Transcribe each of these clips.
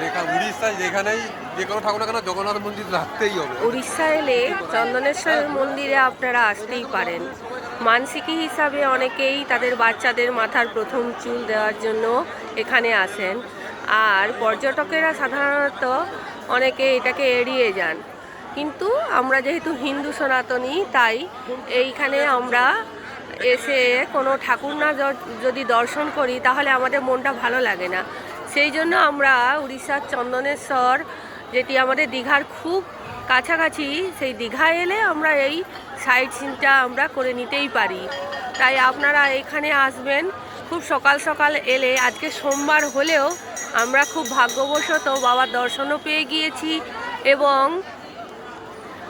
উড়িষ্যায় যেখানেই যে কোনো ঠাকুর না কেন জগন্নাথ মন্দির রাখতেই হবে। উড়িষ্যা এলে চন্দনেশ্বর মন্দিরে আপনারা আসতেই পারেন। মানসিকি হিসাবে অনেকেই তাদের বাচ্চাদের মাথার প্রথম চুল দেওয়ার জন্য এখানে আসেন। আর পর্যটকেরা সাধারণত অনেকে এটাকে এড়িয়ে যান, কিন্তু আমরা যেহেতু হিন্দু সনাতনী, তাই এইখানে আমরা এসে কোনো ঠাকুর না যদি দর্শন করি তাহলে আমাদের মনটা ভালো লাগে না। সেই জন্য আমরা উড়িষ্যার চন্দনেশ্বর, যেটি আমাদের দীঘার খুব কাছাকাছি, সেই দীঘায় এলে আমরা এই সাইট সিনটা আমরা করে নিতেই পারি। তাই আপনারা এখানে আসবেন খুব সকাল সকাল এলে। আজকে সোমবার হলেও আমরা খুব ভাগ্যবশত বাবার দর্শনও পেয়ে গিয়েছি এবং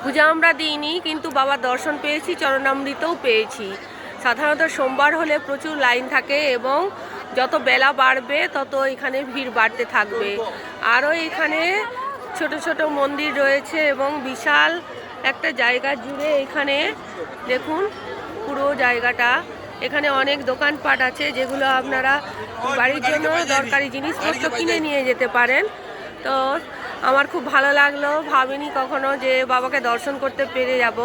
পূজা আমরা দিইনি, কিন্তু বাবার দর্শন পেয়েছি, চরণামৃতও পেয়েছি। সাধারণত সোমবার হলে প্রচুর লাইন থাকে এবং যত বেলা বাড়বে তত এখানে ভিড় বাড়তে থাকবে। আরও এখানে ছোট ছোট মন্দির রয়েছে এবং বিশাল একটা জায়গা জুড়ে এখানে দেখুন পুরো জায়গাটা। এখানে অনেক দোকানপাট আছে যেগুলো আপনারা বাড়ির জন্য দরকারি জিনিসপত্র কিনে নিয়ে যেতে পারেন। তো আমার খুব ভালো লাগলো, ভাবিনি কখনো যে বাবাকে দর্শন করতে পেরে যাব।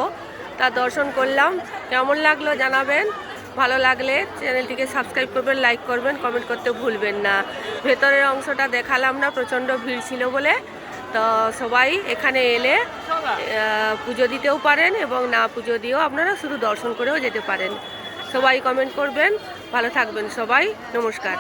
তা দর্শন করলাম, কেমন লাগলো জানাবেন। ভালো লাগলে চ্যানেলটিকে সাবস্ক্রাইব করবেন, লাইক করবেন, কমেন্ট করতে ভুলবেন না। ভেতরের অংশটা দেখালাম না, প্রচণ্ড ভিড় ছিল বলে। তো সবাই এখানে এলে পুজো দিতেও পারেন এবং না পুজো দিয়েও আপনারা শুধু দর্শন করেও যেতে পারেন। সবাই কমেন্ট করবেন, ভালো থাকবেন সবাই, নমস্কার।